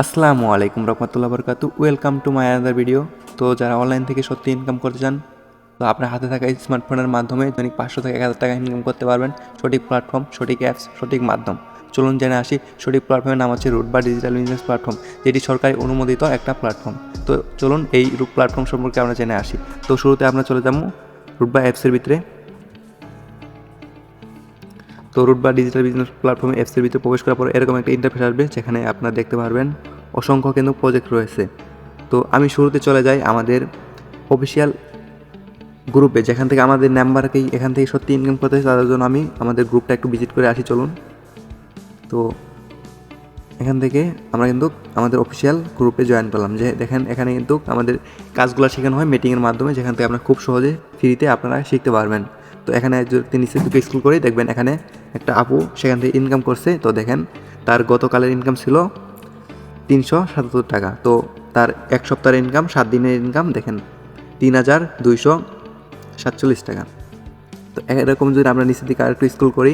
আসসালামু আলাইকুম রহমতুল্লাহ বরকাতু। Welcome to my another video. তো যারা অনলাইন থেকে সত্যি ইনকাম করতে চান, তো আপনার হাতে থাকা স্মার্টফোনের মাধ্যমে দৈনিক 500 থেকে 1000 টাকা ইনকাম করতে পারবেন। সঠিক প্ল্যাটফর্ম, সঠিক অ্যাপস, সঠিক মাধ্যম। চলুন জেনে আসি। সঠিক প্ল্যাটফর্মের নাম হচ্ছে রুটবার ডিজিটাল বিজনেস প্ল্যাটফর্ম, যেটি সরকারি অনুমোদিত একটা প্ল্যাটফর্ম। তো চলুন এই প্ল্যাটফর্ম সম্পর্কে আমরা জেনে আসি। তো শুরুতে আমরা চলে যাবো রুটবার অ্যাপসের ভিতরে। তো রুটবার ডিজিটাল বিজনেস প্ল্যাটফর্মে অ্যাপসের ভিতরে প্রবেশ করার পর এরকম একটা ইন্টারফেস আসবে, যেখানে আপনারা দেখতে পারবেন অসংখ্য কিন্তু প্রজেক্ট রয়েছে। তো আমি শুরুতে চলে যাই আমাদের অফিসিয়াল গ্রুপে, যেখান থেকে আমাদের নাম্বারকেই এখান থেকে সত্যি ইনকাম করতে হয়। তাদের জন্য আমি আমাদের গ্রুপটা একটু ভিজিট করে আসি, চলুন। তো এখান থেকে আমরা কিন্তু আমাদের অফিসিয়াল গ্রুপে জয়েন করলাম। যে দেখেন এখানে কিন্তু আমাদের কাজগুলো শেখানো হয় মিটিংয়ের মাধ্যমে, যেখান থেকে আপনারা খুব সহজে ফ্রিতে আপনারা শিখতে পারবেন। তো এখানে যদি নিচে দুটো স্ক্রল করি, দেখবেন এখানে একটা আপু সেখান থেকে ইনকাম করছে। তো দেখেন তার গতকালের ইনকাম ছিল 377 টাকা। তো তার এক সপ্তাহের ইনকাম, 7 দিনের ইনকাম দেখেন 3247 টাকা। তো এরকম যদি আমরা নিচের দিকে আরেকটু স্ক্রল করি,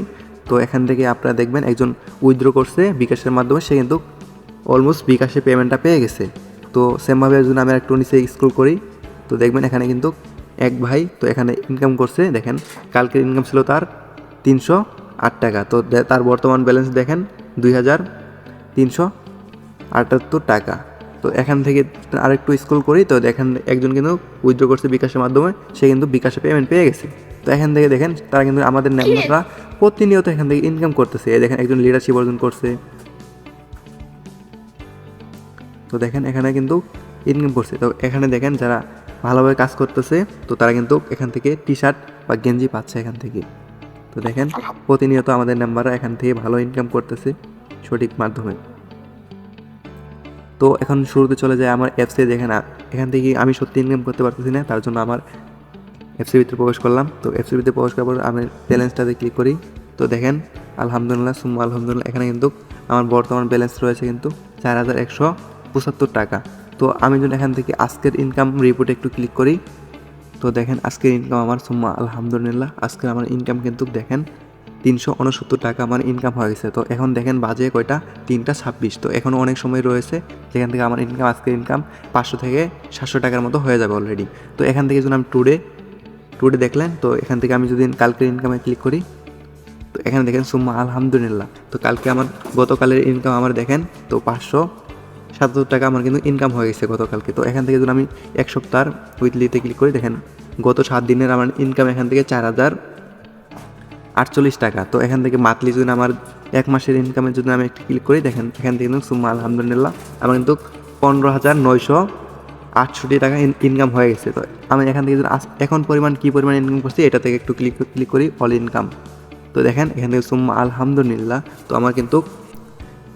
তো এখান থেকে আপনারা দেখবেন একজন উইথড্র করছে বিকাশের মাধ্যমে, সে কিন্তু অলমোস্ট বিকাশে পেমেন্টটা পেয়ে গেছে। তো সেমভাবে যদি আমি একটু নিচে স্ক্রল করি, তো দেখবেন এখানে কিন্তু এক ভাই তো এখানে ইনকাম করছে। দেখেন কালকের ইনকাম ছিল তার 308 টাকা। তো তার বর্তমান ব্যালেন্স দেখেন 2378 টাকা। তো এখান থেকে আরেকটু স্ক্রল করি, তো দেখেন একজন কিন্তু উইথড্র করছে বিকাশের মাধ্যমে, সে কিন্তু বিকাশে পেমেন্ট পেয়ে গেছে। তো এখান থেকে দেখেন তারা কিন্তু আমাদের মেম্বাররা প্রতিনিয়ত এখান থেকে ইনকাম করতেছে। দেখেন একজন লিডারশিপ অর্জন করছে। তো দেখেন এখানে কিন্তু ইনকাম করছে। তো এখানে দেখেন যারা ভালোভাবে কাজ করতেছে, তো তারা কিন্তু এখান থেকে টি শার্ট বা গেঞ্জি পাচ্ছে এখান থেকে। তো দেখেন প্রতিনিয়ত আমাদের মেম্বাররা এখান থেকে ভালো ইনকাম করতেছে সঠিক মাধ্যমে। তো এখন শুরুতে চলে যায় আমার অ্যাপসে। দেখেন এখান থেকে আমি সত্যি ইনকাম করতে পারতেছি না, তার জন্য আমার অ্যাপসের ভিতরে প্রবেশ করলাম। তো অ্যাপসের ভিতরে প্রবেশ করার পর আমি ব্যালেন্সটাতে ক্লিক করি। তো দেখেন আলহামদুলিল্লাহ সুম্মা আলহামদুলিল্লাহ, এখানে কিন্তু আমার বর্তমান ব্যালেন্স রয়েছে কিন্তু 4175 টাকা। তো আমি যদি এখান থেকে আজকের ইনকাম রিপোর্টে একটু ক্লিক করি, তো দেখেন আজকের ইনকাম আমার সুম্মা আলহামদুলিল্লাহ, আজকের আমার ইনকাম কিন্তু দেখেন 369 টাকা আমার ইনকাম হয়ে গেছে। তো এখন দেখেন বাজে কয়টা, 3টা 26। তো এখনও অনেক সময় রয়েছে, যেখান থেকে আমার ইনকাম আজকের ইনকাম 500 থেকে 700 টাকার মতো হয়ে যাবে অলরেডি। তো এখান থেকে যদি আমি টুডে দেখলেন, তো এখান থেকে আমি যদি কালকের ইনকামে ক্লিক করি, তো এখানে দেখেন সুম্মা আলহামদুলিল্লাহ। তো কালকে আমার গতকালের ইনকাম আমার দেখেন তো 577 টাকা আমার কিন্তু ইনকাম হয়ে গেছে গতকালকে। তো এখান থেকে যদি আমি এক সপ্তাহ উইকলিতে ক্লিক করি, দেখেন গত 7 দিনের আমার ইনকাম এখান থেকে 4048 টাকা। তো এখান থেকে মান্থলি যদি আমার এক মাসের ইনকামে যদি আমি একটু ক্লিক করি, দেখেন এখান থেকে কিন্তু সুম্মা আলহামদুলিল্লাহ আমার কিন্তু 15,968 টাকা ইনকাম হয়ে গেছে। তো আমি এখান থেকে যদি এখন কী পরিমাণ ইনকাম করছি এটা থেকে একটু ক্লিক করি অল ইনকাম। তো দেখেন এখান থেকে সুম্মা আলহামদুলিল্লাহ, তো আমার কিন্তু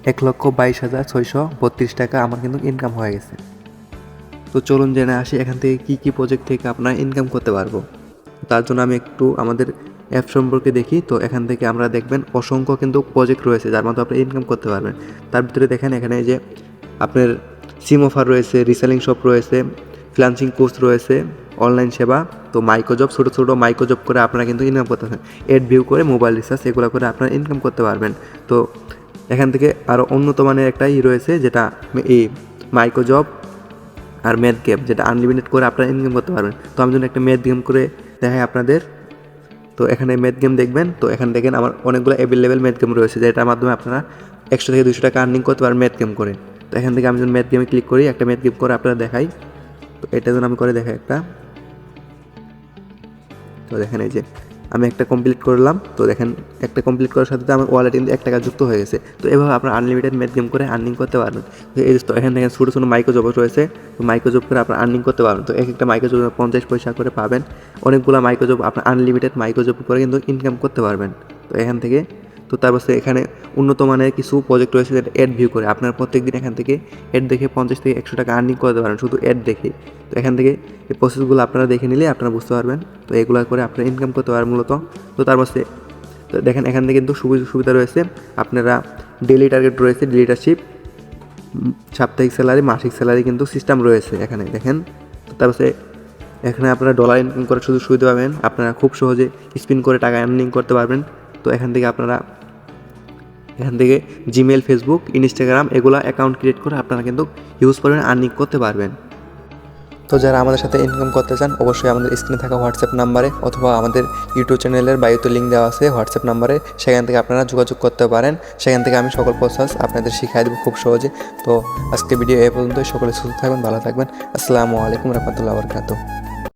1,22,632 টাকা আমার কিন্তু ইনকাম হয়ে গেছে। তো চলুন জেনে আসি এখান থেকে কী প্রজেক্ট থেকে আপনারা ইনকাম করতে পারবো। তার জন্য আমি একটু আমাদের অ্যাপ সম্পর্কে দেখি। তো এখান থেকে আমরা দেখবেন অসংখ্য কিন্তু প্রজেক্ট রয়েছে যার মধ্যে আপনি ইনকাম করতে পারবেন। তার ভিতরে দেখেন এখানে যে আপনার সিম অফার রয়েছে, রিসেলিং শপ রয়েছে, ফ্রিল্যান্সিং কোর্স রয়েছে, অনলাইন সেবা, তো মাইক্রো জব, ছোটো মাইক্রো জব করে আপনারা কিন্তু ইনকাম করতে পারবেন। এড ভিউ করে, মোবাইল রিচার্জ, এগুলো করে আপনারা ইনকাম করতে পারবেন। তো এখান থেকে আরও উন্নত মানের একটা রয়েছে, যেটা এই মাইক্রো জব আর ম্যাথ গেম, যেটা আনলিমিটেড করে আপনারা ইনকাম করতে পারবেন। তো আমি যদি একটা ম্যাথ গেম করে দেখাই আপনাদের, তো এখানে ম্যাথ গেম দেখবেন। তো এখানে দেখেন আমার অনেকগুলো অ্যাভেলেবেল ম্যাথ গেম রয়েছে, যেটার মাধ্যমে আপনারা 100 থেকে 200 টাকা আর্নিং করতে পারেন ম্যাথ গেম করে। তো এখান থেকে আমি যদি ম্যাথ গেমে ক্লিক করি, একটা ম্যাথ গেম করে আপনারা দেখাই। তো এটা যেন আমি করে দেখাই একটা। তো দেখেন এই যে আমি একটা কমপ্লিট করলাম। তো দেখেন একটা কমপ্লিট করার সাথে আমার ওয়ালেটে কিন্তু 1 টাকা যুক্ত হয়ে গেছে। তো এভাবে আপনার আনলিমিটেড ম্যাথ গেম করে আর্নিং করতে পারবেন। তো এই তো এখানে দেখেন ছোটো মাইক্রো জব রয়েছে। তো মাইক্রো জব করে আপনার আর্নিং করতে পারবেন। তো একটা মাইক্রো জব 50 পয়সা করে পাবেন। অনেকগুলো মাইক্রো জব আপনার আনলিমিটেড মাইক্রো জব করে কিন্তু ইনকাম করতে পারবেন। তো এখান থেকে তো তারপর এখানে উন্নত মানের কিছু প্রজেক্ট রয়েছে, যেটা অ্যাড ভিউ করে আপনার প্রত্যেকদিন এখান থেকে অ্যাড দেখে 50 থেকে 100 টাকা আর্নিং করতে পারেন শুধু অ্যাড দেখে। তো এখান থেকে এই প্রসেসগুলো আপনারা দেখে নিলে আপনারা বুঝতে পারবেন। তো এগুলো করে আপনারা ইনকাম করতে পারেন মূলত। তো তারপর তো দেখেন এখান থেকে কিন্তু সুবিধা রয়েছে, আপনারা ডেলি টার্গেট রয়েছে, লিডারশিপ, সাপ্তাহিক স্যালারি, মাসিক স্যালারি কিন্তু সিস্টেম রয়েছে এখানে দেখেন। তো তারপর এখানে আপনারা ডলার ইনকাম করে শুধু সুবিধা পাবেন, আপনারা খুব সহজে স্পিন করে টাকা আর্নিং করতে পারবেন। তো এখান থেকে আপনারা এখান থেকে জিমেল, ফেসবুক, ইনস্টাগ্রাম এগুলো অ্যাকাউন্ট ক্রিয়েট করে আপনারা কিন্তু ইউজ করবেন, আর্নিং করতে পারবেন। তো যারা আমাদের সাথে ইনকাম করতে চান অবশ্যই আমাদের স্ক্রিনে থাকা হোয়াটসঅ্যাপ নাম্বারে অথবা আমাদের ইউটিউব চ্যানেলের বায়োতে লিঙ্ক দেওয়া আছে হোয়াটসঅ্যাপ নাম্বারে, সেখান থেকে আপনারা যোগাযোগ করতে পারেন। সেখান থেকে আমি সকল প্রসেস আপনাদের শিখিয়ে দেবো খুব সহজে। তো আজকে ভিডিও এ পর্যন্ত, সকলে সুস্থ থাকবেন, ভালো থাকবেন। আসসালামু আলাইকুম রহমতুল্লাহি ওয়া বারাকাতুহু।